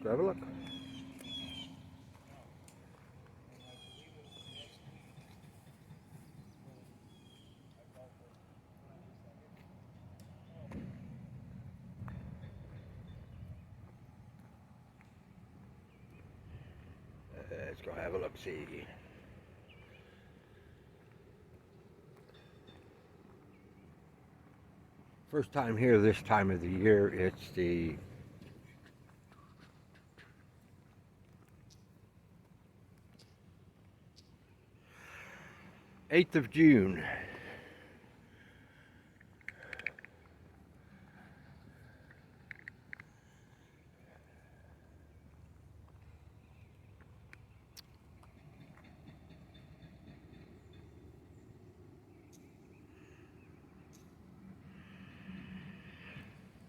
go have a look. Let's go have a look, see. First time here this time of the year. It's the 8th of June.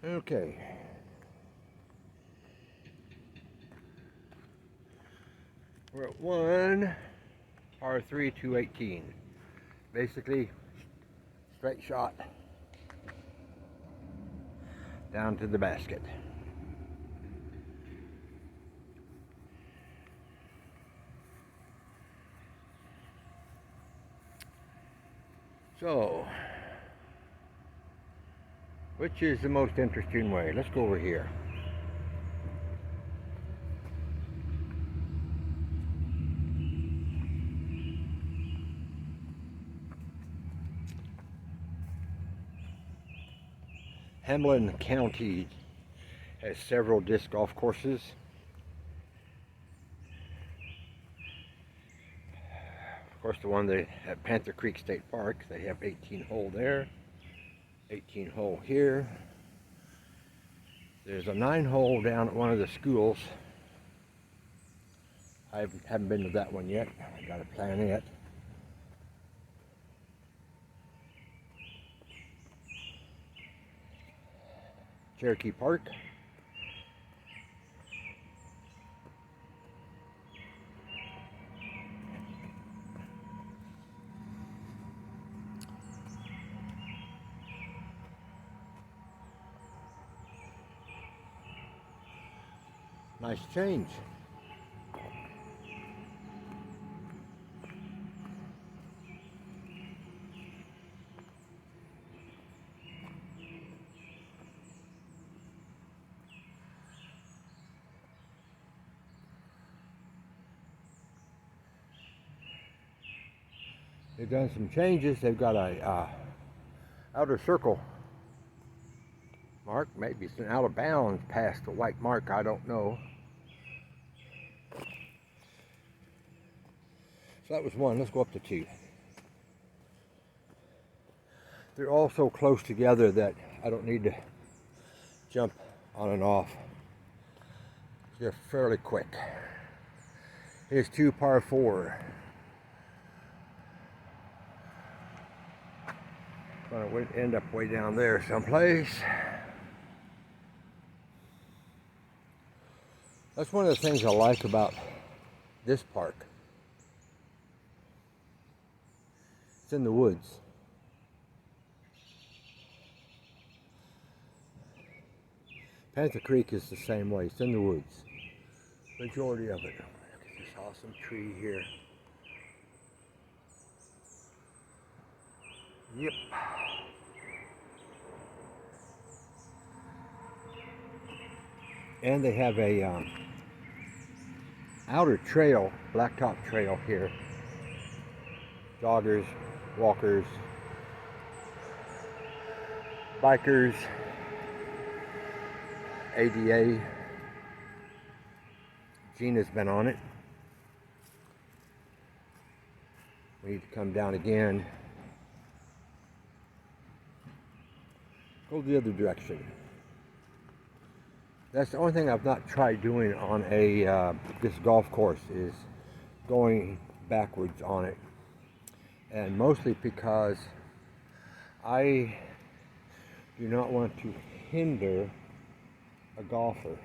Okay. We're at 1 R3 218. Basically, straight shot down to the basket. So, which is the most interesting way? Let's go over here. Hamlin County has several disc golf courses. Of course, the one at Panther Creek State Park, they have 18 hole there, 18 hole here. There's a 9 hole down at one of the schools. I haven't been to that one yet. I got to plan it. Cherokee Park. Nice change. They've done some changes. They've got a outer circle mark. Maybe it's an out of bounds past the white mark. I don't know. So that was 1. Let's go up to 2. They're all so close together that I don't need to jump on and off. They're fairly quick. Here's 2 par 4. Gonna end up way down there someplace. That's one of the things I like about this park. It's in the woods. Panther Creek is the same way. It's in the woods. Majority of it. Look at this awesome tree here. Yep. And they have a outer trail, blacktop trail here. Joggers, walkers, bikers, ADA. Gina's been on it. We need to come down again. Go the other direction. That's the only thing I've not tried doing on this golf course is going backwards on it. And mostly because I do not want to hinder a golfer.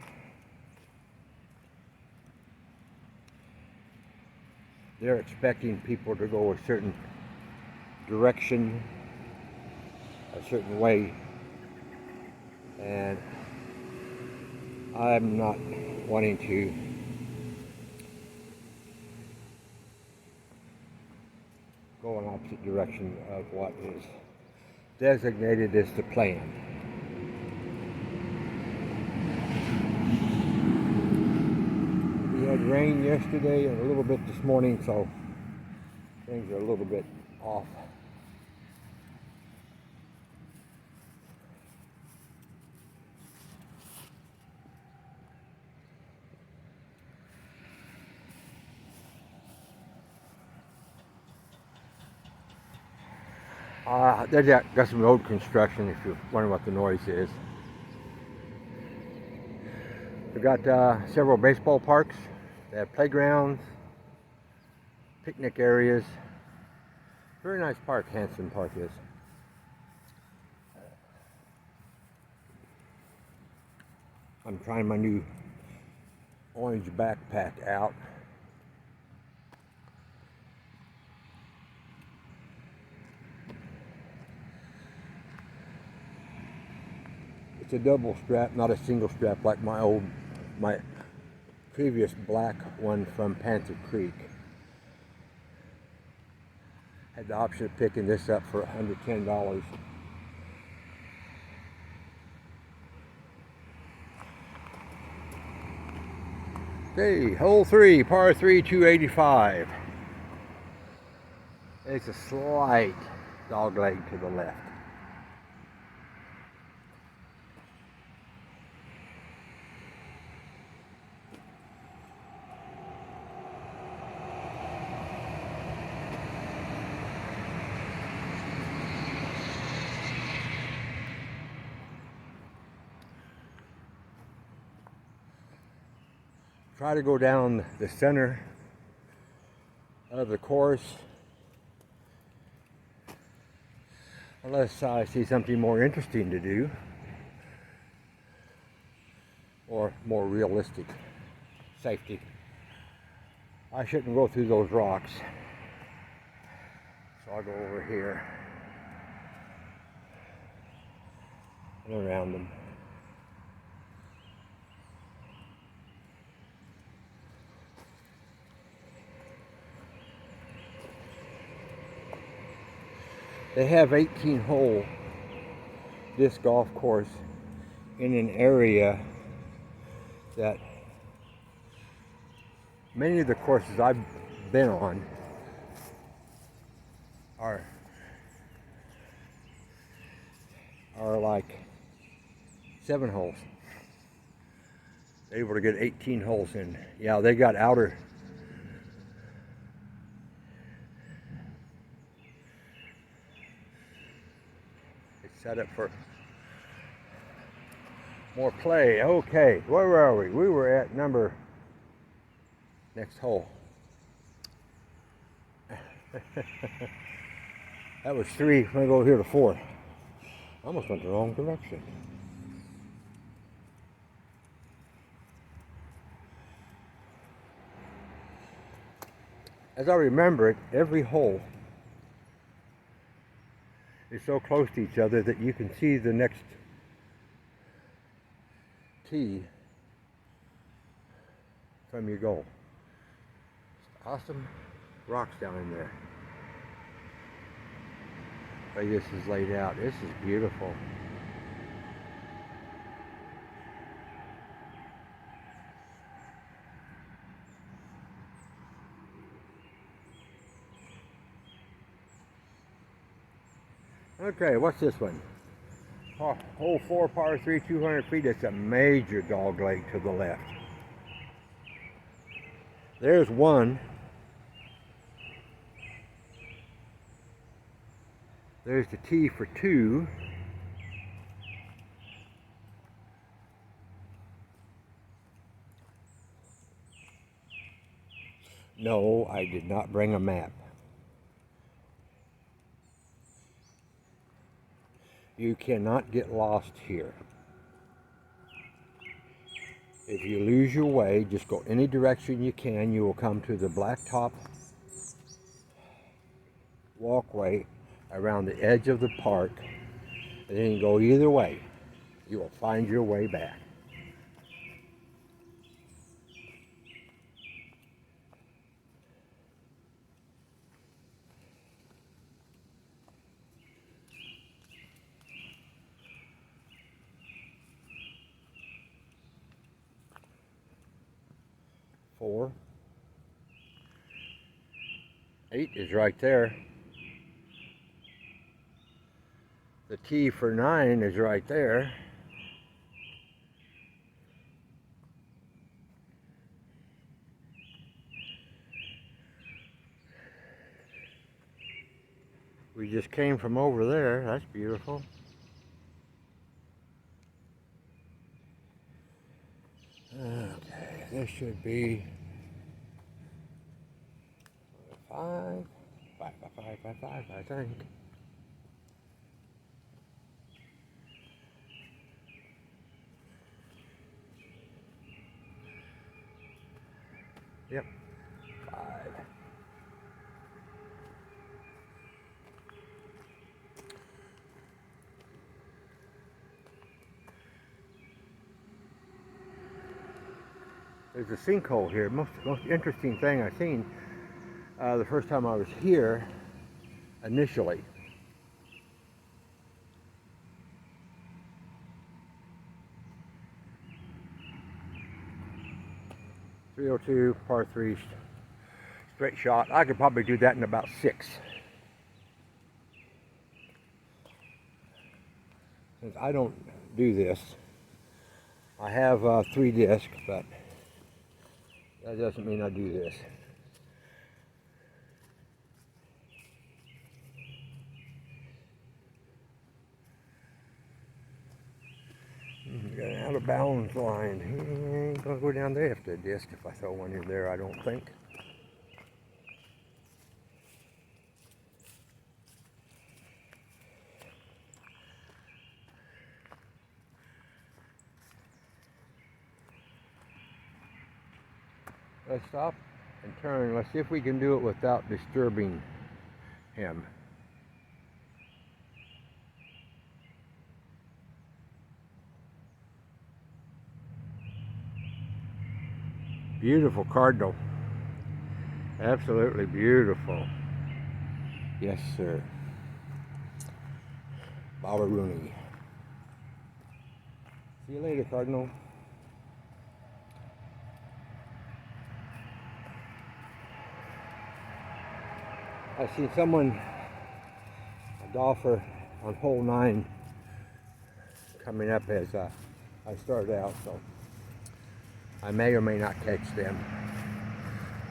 They're expecting people to go a certain direction, a certain way, and I'm not wanting to go in opposite direction of what is designated as the plan. We had rain yesterday and a little bit this morning, so things are a little bit off. There's got some road construction, if you're wondering what the noise is. We've got several baseball parks. They have playgrounds, picnic areas. Very nice park, Hansard Park is. I'm trying my new orange backpack out. It's a double strap, not a single strap like my previous black one from Panther Creek. Had the option of picking this up for under $10. Okay, hole 3, par 3, 285. It's a slight dog leg to the left. Try to go down the center of the course unless I see something more interesting to do or more realistic safety. I shouldn't go through those rocks, so I'll go over here and around them. They have 18-hole disc golf course in an area that many of the courses I've been on are like 7 holes. They're able to get 18 holes in. Yeah, they got outer. Set up for more play. Okay, where were we? We were at next hole. That was 3. I'm gonna go here to 4. I almost went the wrong direction. As I remember it, every hole is so close to each other that you can see the next tee from your goal. Awesome rocks down in there. The way this is laid out, this is beautiful. Okay, what's this one? Hole 4, par 3, 200 feet. It's a major dog leg to the left. There's one. There's the tee for 2. No, I did not bring a map. You cannot get lost here. If you lose your way, just go any direction you can. You will come to the blacktop walkway around the edge of the park, and then you go either way. You will find your way back. 4. 8 is right there. The T for 9 is right there. We just came from over there. That's beautiful. Okay, this should be 5, 5, 5, 5, 5, I think. Yep, 5. There's a sinkhole here. Most interesting thing I've seen the first time I was here initially. .302 par 3 straight shot. I could probably do that in about 6. Since I don't do this, I have 3 discs, but that doesn't mean I do this. Got an out of bounds line. He ain't gonna go down there after the disc if I throw one in there, I don't think. Let's stop and turn. Let's see if we can do it without disturbing him. Beautiful cardinal. Absolutely beautiful. Yes, sir. Bobber Rooney. See you later, Cardinal. I see someone, a golfer on hole 9, coming up as I started out, so I may or may not catch them.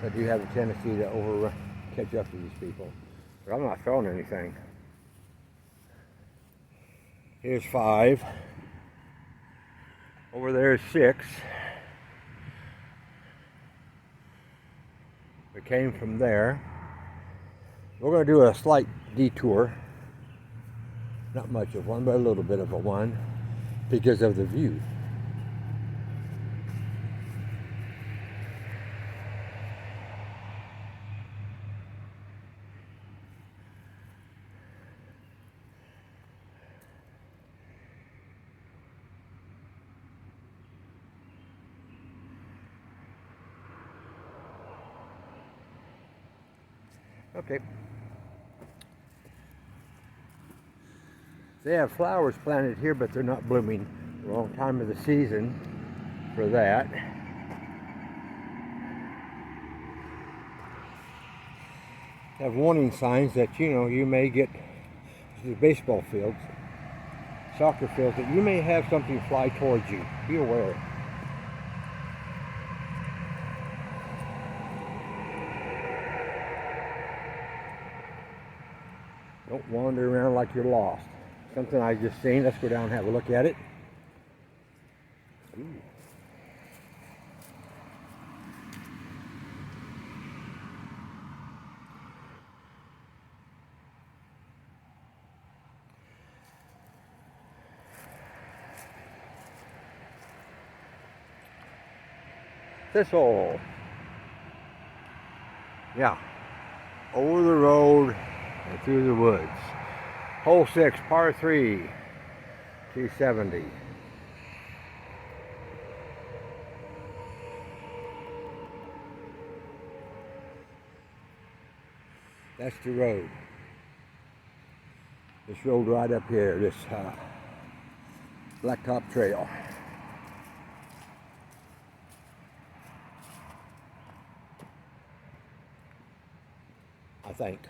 I do have a tendency to catch up to these people, but I'm not throwing anything. Here's 5. Over there is 6. We came from there. We're going to do a slight detour. Not much of one, but a little bit of a one because of the view. Okay. They have flowers planted here, but they're not blooming. Wrong time of the season for that. Have warning signs that, you know, you may get the baseball fields, soccer fields, that you may have something fly towards you. Be aware. Don't wander around like you're lost. Something I just seen. Let's go down and have a look at it. Ooh. Thistle. Yeah. Over the road and through the woods. Hole 6, par 3, 270. That's the road. This road right up here, this Blacktop Trail. I think.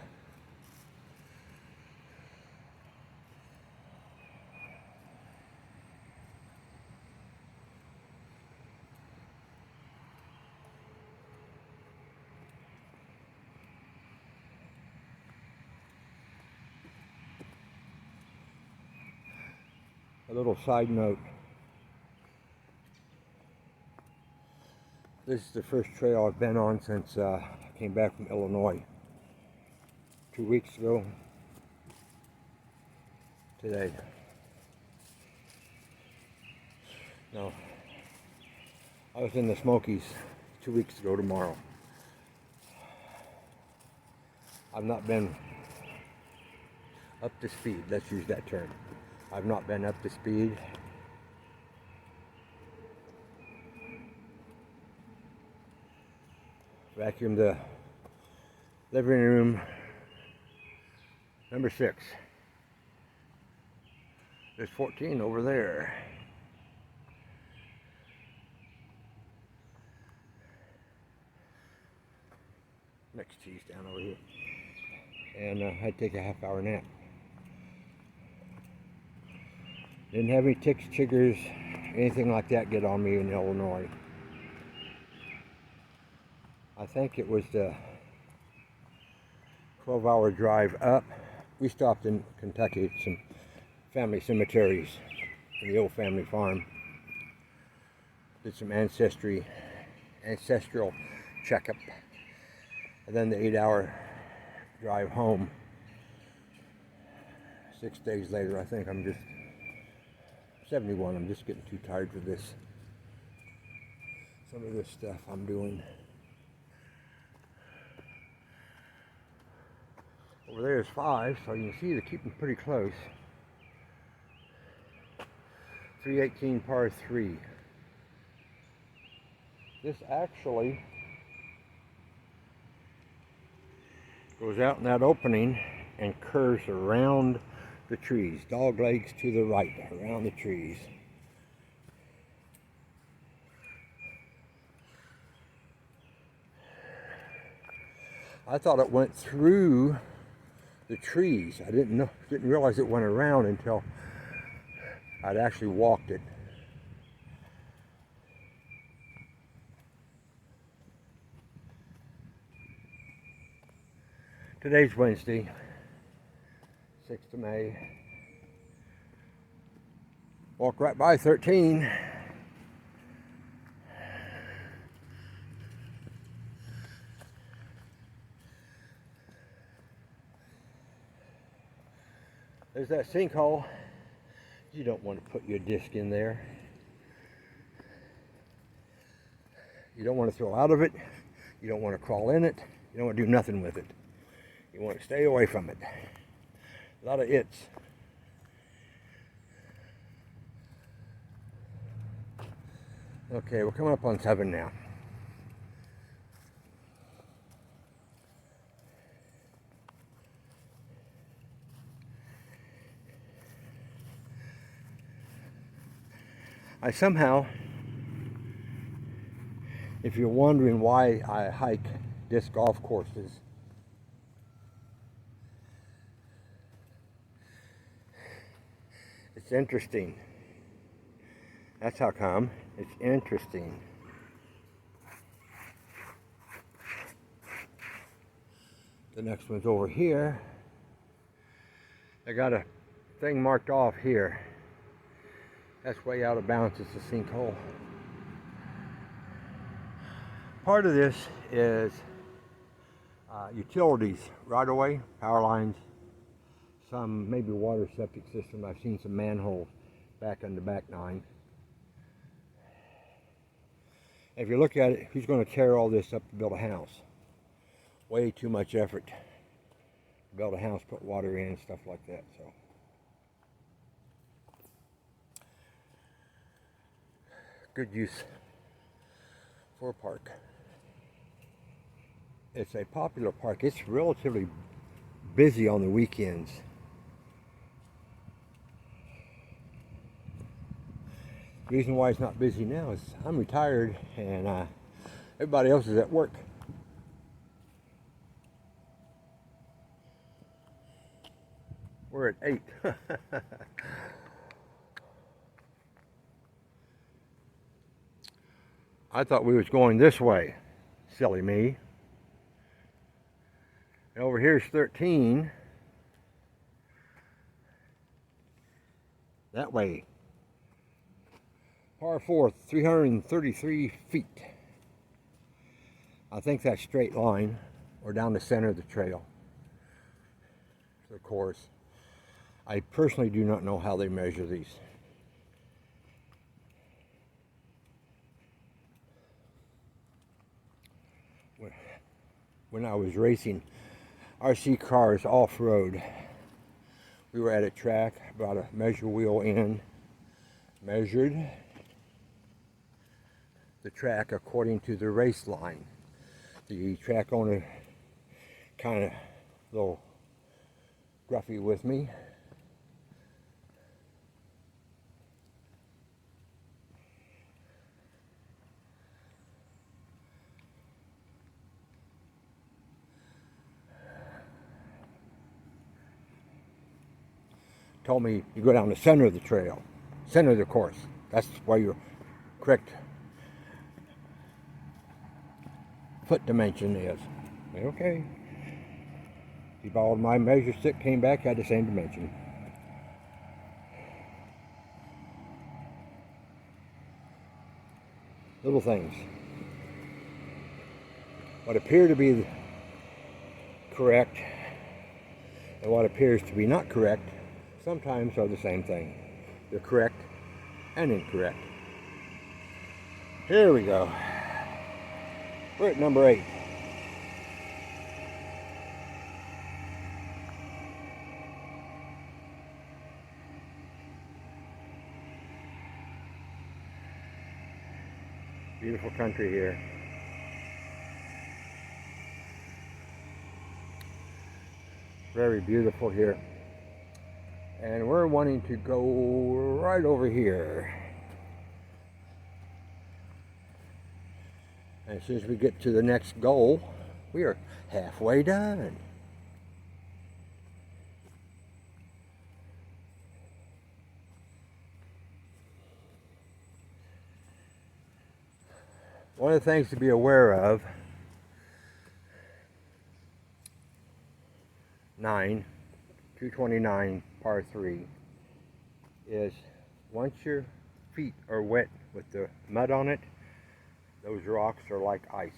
A little side note. This is the first trail I've been on since I came back from Illinois 2 weeks ago today. No, I was in the Smokies 2 weeks ago tomorrow. I've not been up to speed, let's use that term. I've not been up to speed. Vacuumed the living room number 6. There's 14 over there. Next cheese down over here. And I'd take a half-hour nap. Didn't have any ticks, chiggers, anything like that get on me in Illinois. I think it was the 12-hour drive up. We stopped in Kentucky at some family cemeteries in the old family farm. Did some ancestral checkup. And then the 8-hour drive home. 6 days later, I think I'm just 71. I'm just getting too tired for this. Some of this stuff I'm doing. Over there is 5, so you can see they're keeping pretty close. 318 par 3. This actually goes out in that opening and curves around the trees. Dog legs to the right, around the trees. I thought it went through the trees. I didn't realize it went around until I'd actually walked it. Today's Wednesday, 6th of May. Walk right by 13. There's that sinkhole. You don't want to put your disc in there. You don't want to throw out of it. You don't want to crawl in it. You don't want to do nothing with it. You want to stay away from it. A lot of its. Okay, we're coming up on 7 now. I somehow, if you're wondering why I hike disc golf courses, it's interesting. That's how come. It's interesting. The next one's over here. I got a thing marked off here. That's way out of bounds. It's a sinkhole. Part of this is utilities, right away, power lines, some maybe water septic system. I've seen some manholes back on the back 9. If you look at it, who's going to tear all this up to build a house? Way too much effort to build a house, put water in, stuff like that. So. Good use for a park. It's a popular park. It's relatively busy on the weekends. The reason why it's not busy now is I'm retired and everybody else is at work. We're at 8. I thought we was going this way. Silly me. And over here's 13. That way. Par 4, 333 feet. I think that's straight line or down the center of the trail. Of course, I personally do not know how they measure these. When I was racing RC cars off-road, we were at a track, brought a measure wheel in, measured the track according to the race line. The track owner kind of a little gruffy with me. Told me you go down the center of the trail, center of the course. That's where your correct foot dimension is. Okay. He borrowed my measure stick, came back, had the same dimension. Little things. What appear to be correct and what appears to be not correct sometimes are the same thing. They're correct and incorrect. Here we go. We're at number 8. Beautiful country here. Very beautiful here. And we're wanting to go right over here. And as soon as we get to the next goal, we are halfway done. One of the things to be aware of, 229 par 3, is once your feet are wet with the mud on it, those rocks are like ice.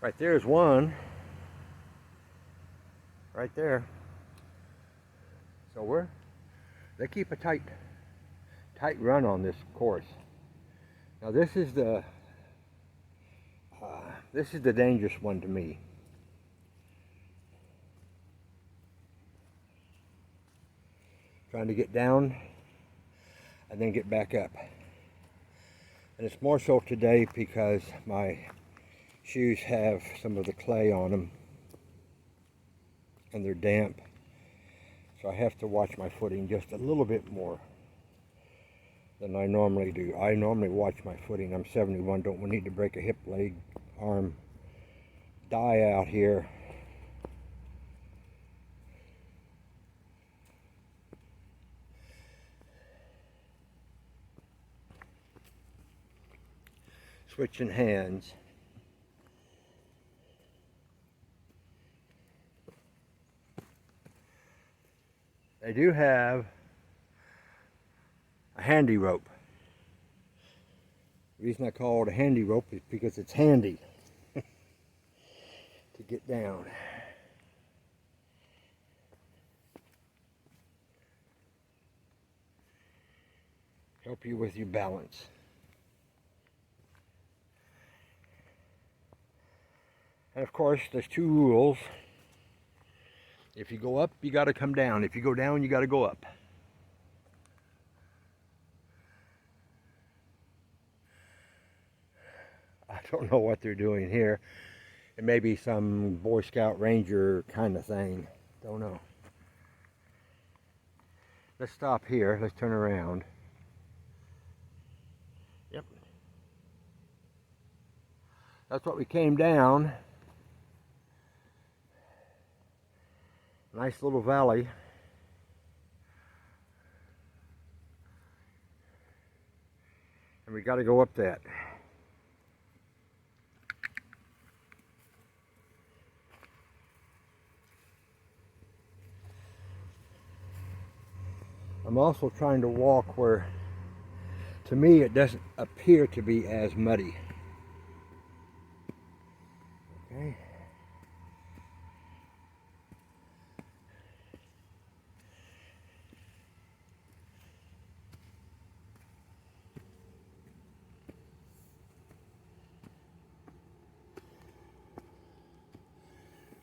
Right there's one. Right there. So they keep a tight run on this course. Now this is the dangerous one to me. Trying to get down and then get back up. And it's more so today because my shoes have some of the clay on them and they're damp. So I have to watch my footing just a little bit more than I normally do. I normally watch my footing. I'm 71, don't need to break a hip, leg, arm, die out here. Switching hands. They do have a handy rope. The reason I call it a handy rope is because it's handy to get down. Help you with your balance. And of course, there's 2 rules. If you go up, you got to come down. If you go down, you got to go up. I don't know what they're doing here. It may be some Boy Scout Ranger kind of thing. Don't know. Let's stop here. Let's turn around. Yep. That's what we came down. Nice little valley. And we got to go up that. I'm also trying to walk where, to me, it doesn't appear to be as muddy. Okay.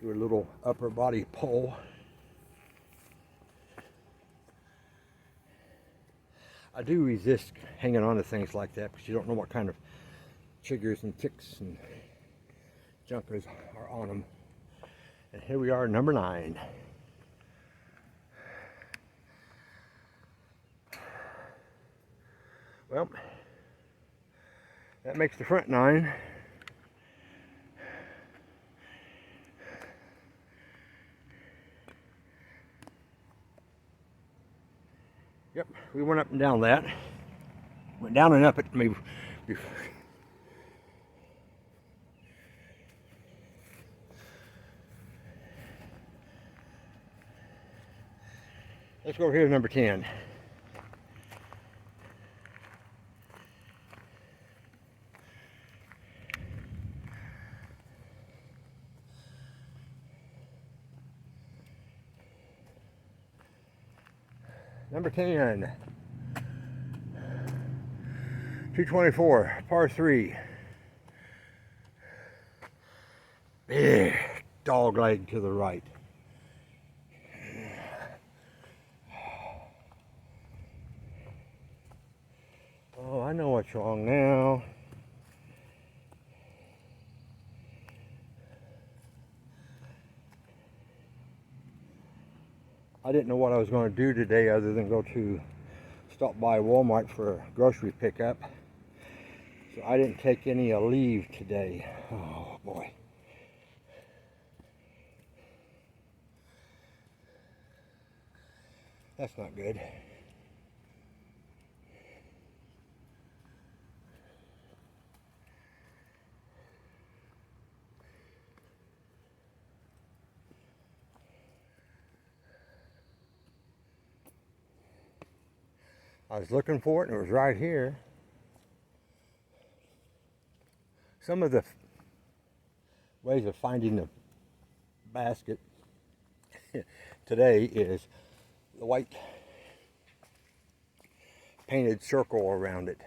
Do a little upper body pull. I do resist hanging on to things like that because you don't know what kind of chiggers and ticks and junkers are on them. And here we are, number 9. Well, that makes the front 9. Yep, we went up and down that. Went down and up it. Maybe. Let's go over here to number 10. Number 10. 224, par 3. Big dog leg to the right. Oh, I know what's wrong now. I didn't know what I was going to do today other than go to stop by Walmart for a grocery pickup. So I didn't take any leave today. Oh boy. That's not good. I was looking for it and it was right here. Some of the ways of finding the basket today is the white painted circle around it.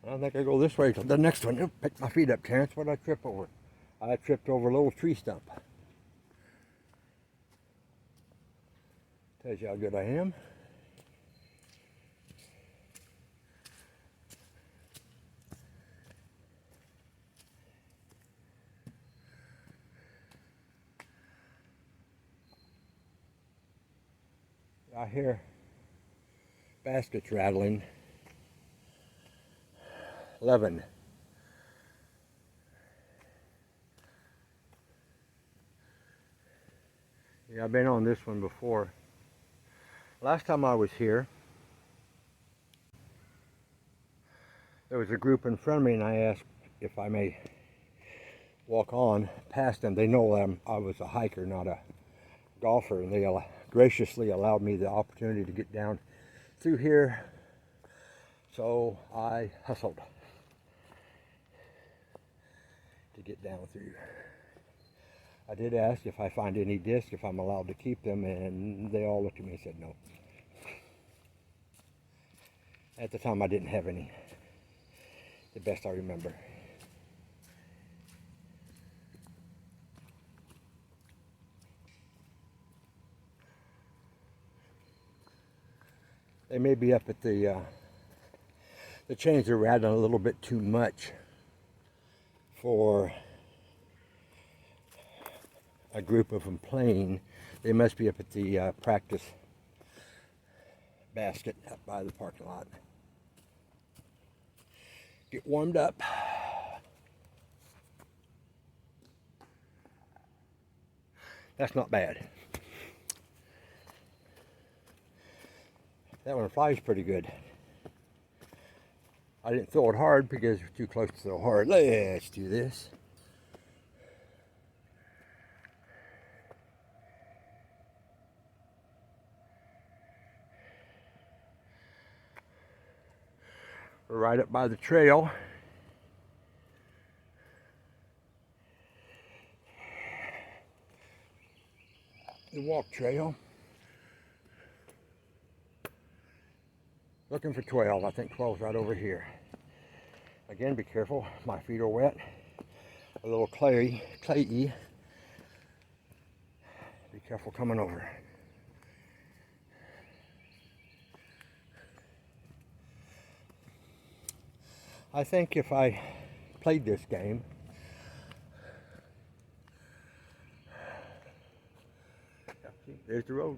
I don't think I go this way till the next one. Pick my feet up, Terrence. What did I trip over? I tripped over a little tree stump. Tells you how good I am. I hear baskets rattling. 11. Yeah, I've been on this one before. Last time I was here, there was a group in front of me and I asked if I may walk on past them. They know I was a hiker, not a golfer, and they graciously allowed me the opportunity to get down through here. So I hustled to get down through. I did ask if I find any discs, if I'm allowed to keep them, and they all looked at me and said no. At the time I didn't have any, the best I remember. They may be up at the chains are rattling a little bit too much for a group of them playing. They must be up at the practice basket up by the parking lot. Get warmed up. That's not bad. That one flies pretty good. I didn't throw it hard because it's too close to throw hard. Let's do this. We're right up by the trail. The walk trail. Looking for 12. I think 12's right over here. Again, be careful. My feet are wet. A little clayey. Be careful coming over. I think if I played this game, there's the road.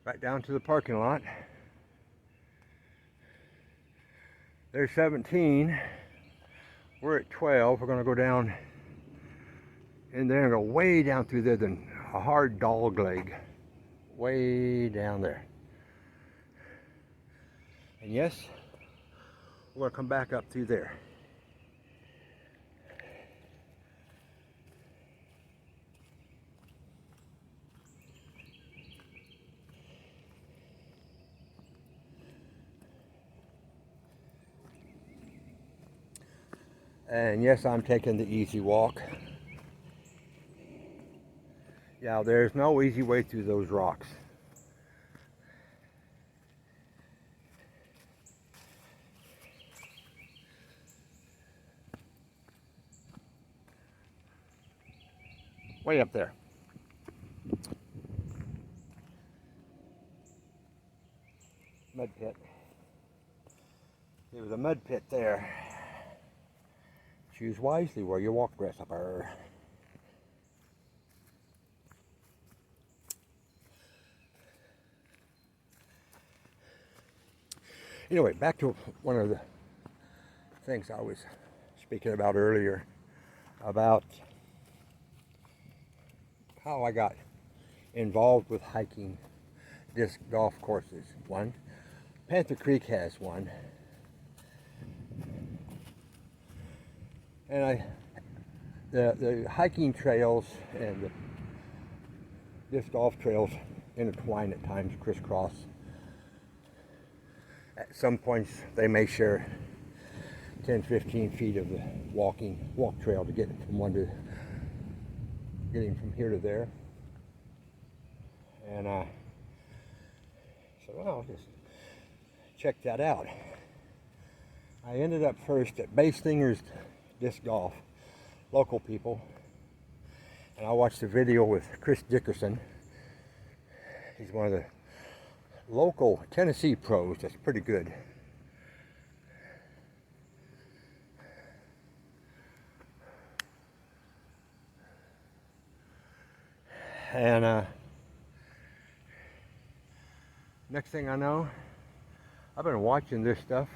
Right down to the parking lot. There's 17. We're at 12. We're going to go down in there and go way down through there, then a hard dog leg. Way down there. And yes, we're going to come back up through there. And yes, I'm taking the easy walk. Yeah, there's no easy way through those rocks. Way up there. Mud pit. There was a mud pit there. Choose wisely where you walk, grasshopper. Anyway, back to one of the things I was speaking about earlier, about how I got involved with hiking disc golf courses. One, Panther Creek has one. And the hiking trails and the disc golf trails intertwine at times, crisscross. At some points they may share 10-15 feet of the walk trail to get getting from here to there. And I said, well, I'll just check that out. I ended up first at Bay Stingers Disc Golf, local people, and I watched a video with Chris Dickerson. He's one of the local Tennessee pros that's pretty good. And next thing I know, I've been watching this stuff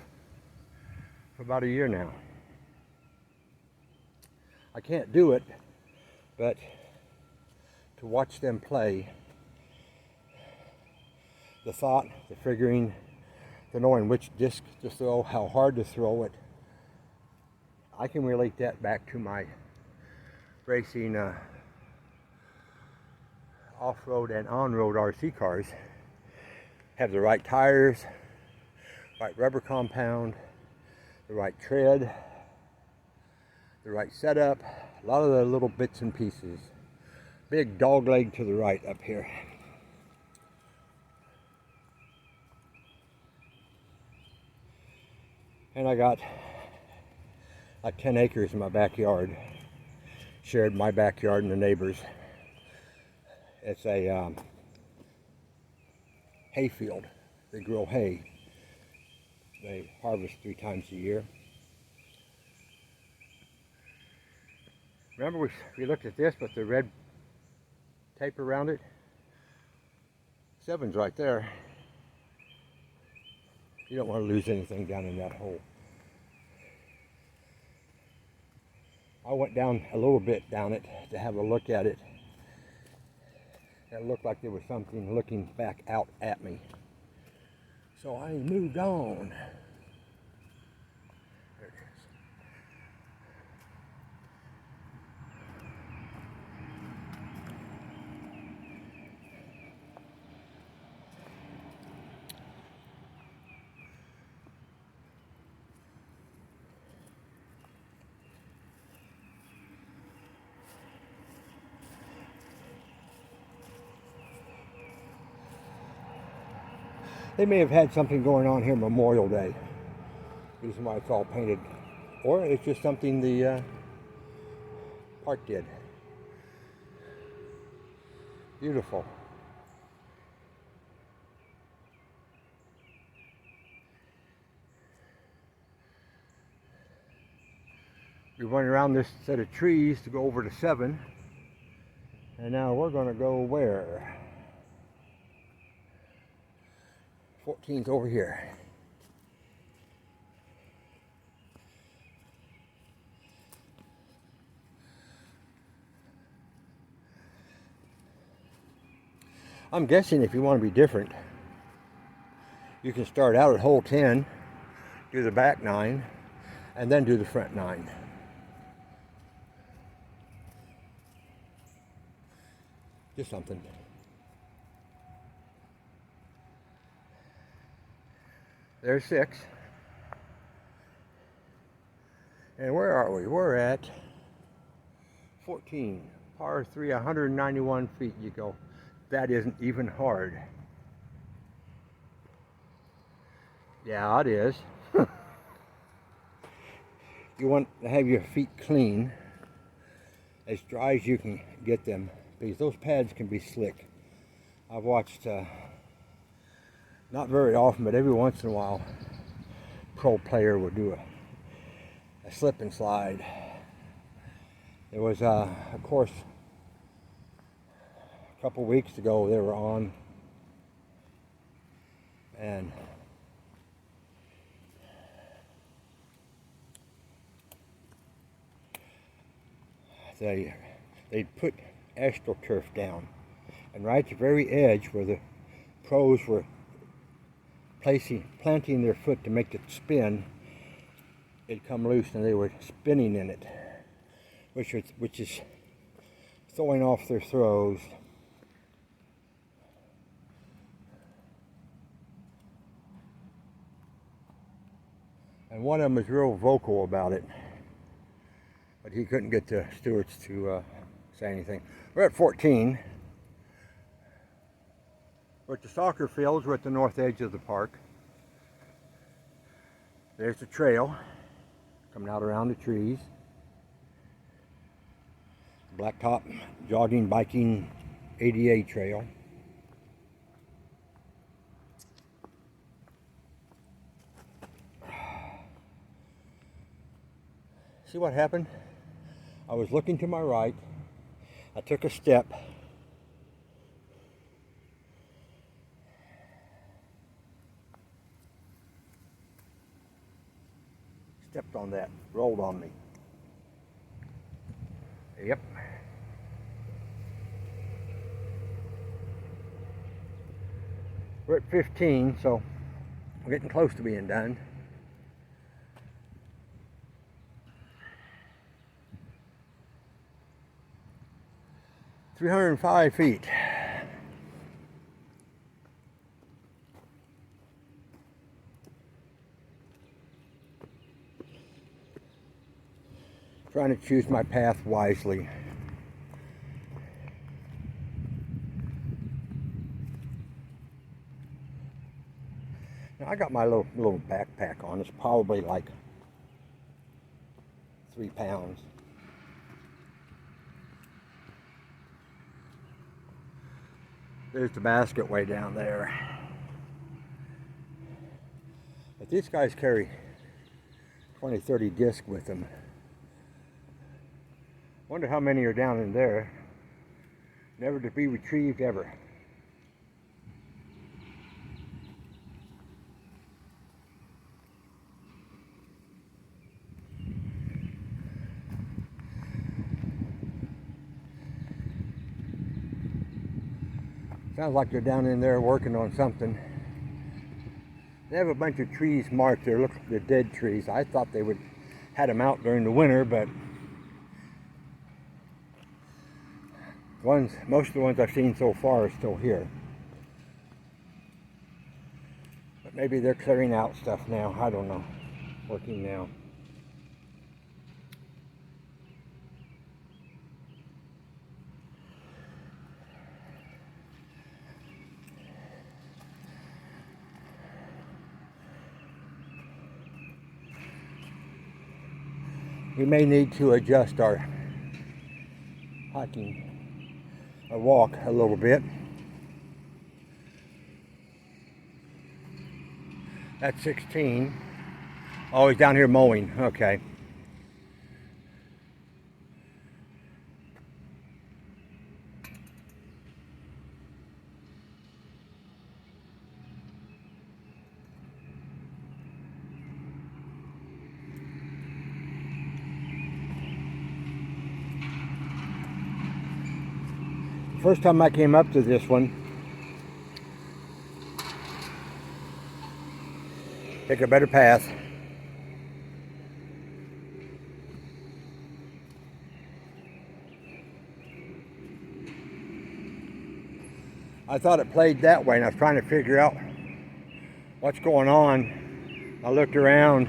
for about a year now. I can't do it, but to watch them play, the thought, the figuring, the knowing which disc to throw, how hard to throw it, I can relate that back to my racing off-road and on-road RC cars. Have the right tires, right rubber compound, the right tread, the right setup, a lot of the little bits and pieces. Big dog leg to the right up here. And I got like 10 acres in my backyard. Shared my backyard and the neighbors. It's a hay field. They grow hay. They harvest 3 times a year. Remember we looked at this with the red tape around it. 7's right there. You don't want to lose anything down in that hole. I went down a little bit down it to have a look at it. It looked like there was something looking back out at me. So I moved on. There it is. They may have had something going on here Memorial Day. Reason why it's all painted. Or it's just something the park did. Beautiful. We went around this set of trees to go over to 7. And now we're going to go where? 14's over here. I'm guessing if you want to be different, you can start out at hole 10, do the back 9, and then do the front 9. Just something. There's 6. And where are we? We're at 14. Par 3, 191 feet. You go, that isn't even hard. Yeah, it is. You want to have your feet clean, as dry as you can get them, because those pads can be slick. I've watched not very often, but every once in a while, pro player will do a slip and slide. There was a course a couple weeks ago they were on, and they'd put astroturf down, and right at the very edge where the pros were planting their foot to make it spin, it'd come loose and they were spinning in it, which is throwing off their throws. And one of them was real vocal about it, but he couldn't get the stewards to say anything. We're at 14. We're at the soccer fields. We're at the north edge of the park. There's the trail coming out around the trees. Blacktop jogging, biking, ADA trail. See what happened? I was looking to my right. I took a step. Stepped on that, rolled on me. Yep. We're at 15, so we're getting close to being done. "305 feet. Trying to choose my path wisely. Now I got my little backpack on. It's probably like 3 pounds. There's the basket way down there. But these guys carry 20, 30 discs with them. Wonder how many are down in there. never to be retrieved ever. Sounds like they're down in there working on something. They have a bunch of trees marked there. Look, the dead trees. I thought they would had them out during the winter, but most of the ones I've seen so far are still here. But maybe they're clearing out stuff now. I don't know. Working now. We may need to adjust our hiking, our walk a little bit. That's 16. Oh, he's down here mowing. Okay. First time I came up to this one, take a better path. I thought it played that way, and I was trying to figure out what's going on. I looked around.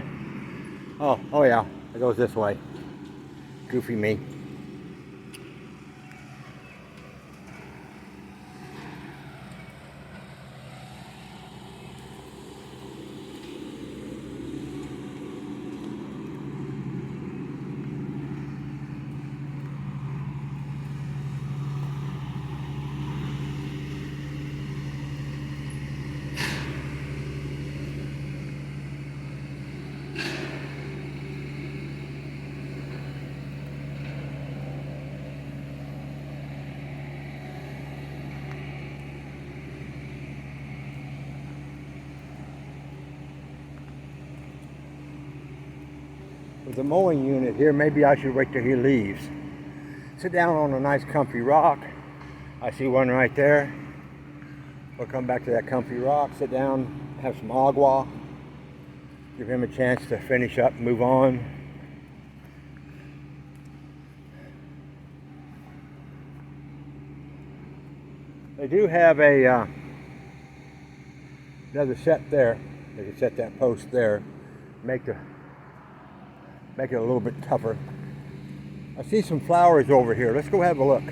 Oh yeah, it goes this way. Goofy me. With the mowing unit here, maybe I should wait till he leaves. Sit down on a nice comfy rock. I see one right there. We'll come back to that comfy rock, sit down, have some agua, give him a chance to finish up, move on. They do have a another set there. They can set that post there, make it a little bit tougher. I see some flowers over here. Let's go have a look.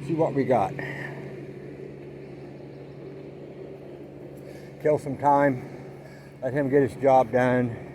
See what we got. Kill some time. Let him get his job done.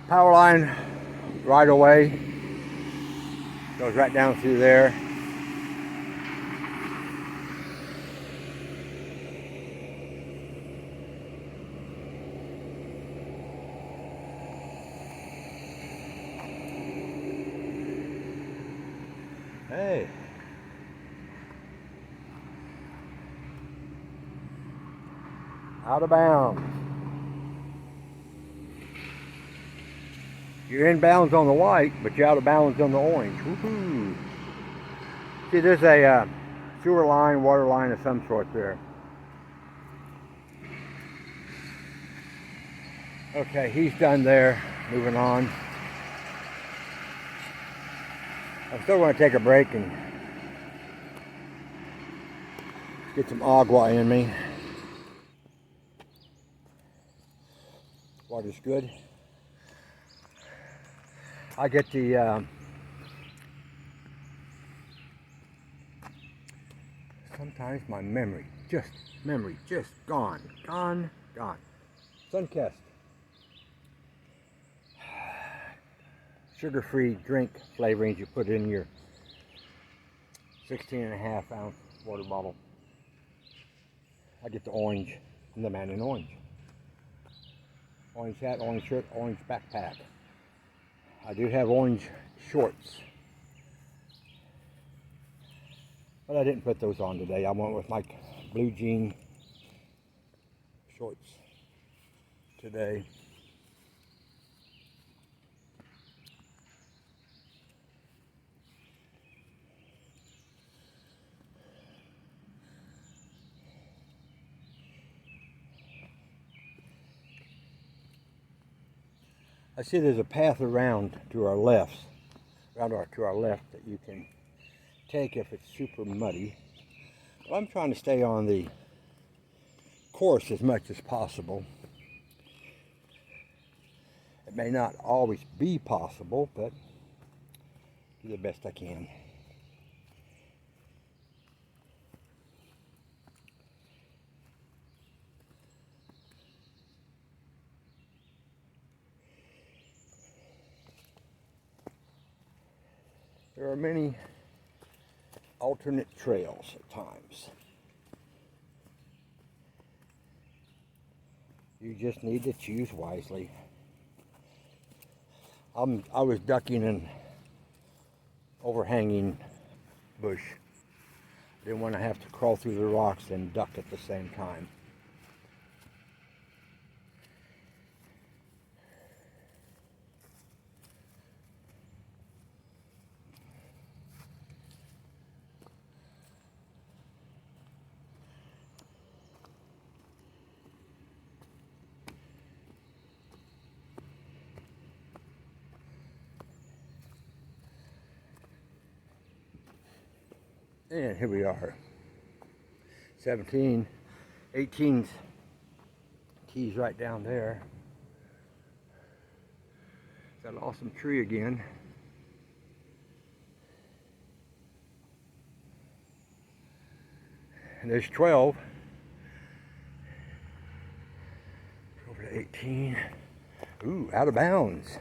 Power line right away goes right down through there. Hey. Out of bounds. You're in bounds on the white, but you're out of bounds on the orange. Woohoo! See, there's a sewer line, water line of some sort there. Okay, he's done there. Moving on. I'm still going to take a break and get some agua in me. Water's good. I get the sometimes my memory just gone. Sunkist. sugar-free drink flavorings you put in your 16.5-ounce water bottle. I get the orange. I'm the man in orange. Orange hat, orange shirt, orange backpack. I do have orange shorts, but I didn't put those on today. I went with my blue jean shorts today. I see there's a path around to our left, to our left that you can take if it's super muddy. But I'm trying to stay on the course as much as possible. It may not always be possible, but do the best I can. There are many alternate trails at times. You just need to choose wisely. I was ducking an overhanging bush. I didn't want to have to crawl through the rocks and duck at the same time. And here we are, 17, 18's keys right down there. Got an awesome tree again. And there's 12. Over to 18. Ooh, out of bounds.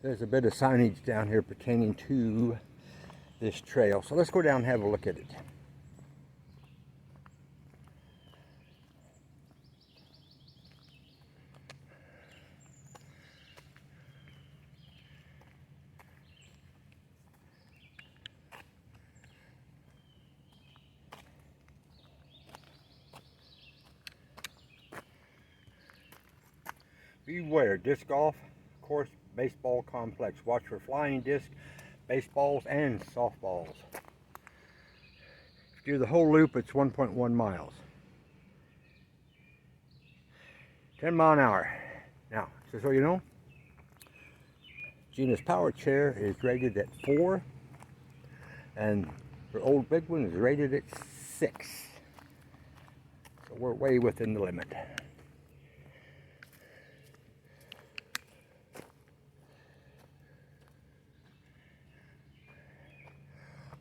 There's a bit of signage down here pertaining to this trail. So let's go down and have a look at it. Beware, disc golf course baseball complex. Watch for flying disc, baseballs, and softballs. If you do the whole loop, it's 1.1 miles. 10 mile an hour. Now, just so you know, Gina's power chair is rated at 4, and her old big one is rated at 6. So we're way within the limit.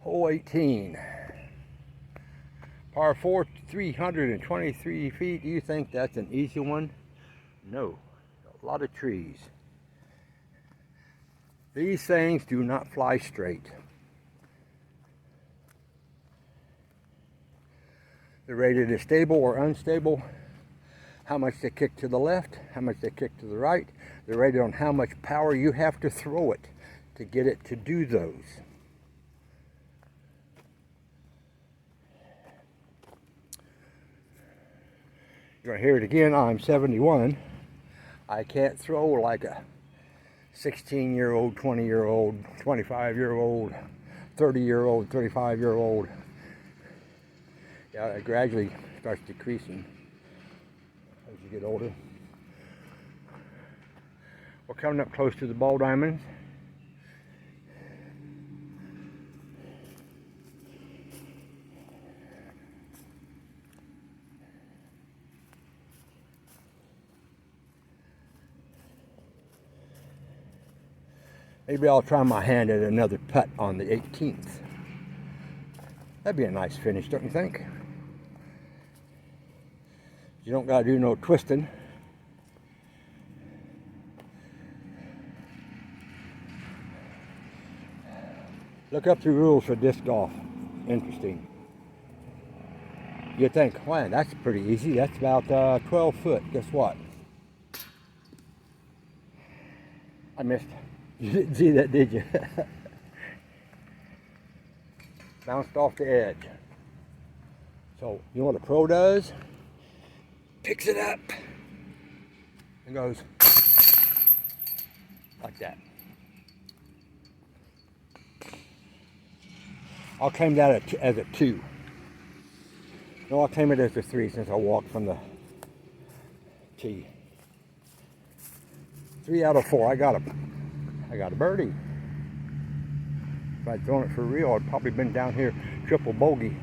Hole 18, par 4, 323 feet. Do you think that's an easy one? No, a lot of trees. These things do not fly straight. They're rated as stable or unstable, how much they kick to the left, how much they kick to the right. They're rated on how much power you have to throw it to get it to do those. You're going to hear it again. I'm 71. I can't throw like a 16-year-old, 20-year-old, 25-year-old, 30-year-old, 35-year-old. Yeah, it gradually starts decreasing as you get older. We're coming up close to the ball diamonds. Maybe I'll try my hand at another putt on the 18th. That'd be a nice finish, don't you think? You don't gotta do no twisting. Look up the rules for disc golf. Interesting. You think, wow, that's pretty easy. That's about 12 foot. Guess what? I missed. You didn't see that, did you? Bounced off the edge. So, you know what a pro does? Picks it up and goes like that. I'll claim that as a 2. No, I'll claim it as a 3 since I walked from the tee. 3 out of 4. I got a birdie. If I'd thrown it for real, I'd probably been down here triple bogey.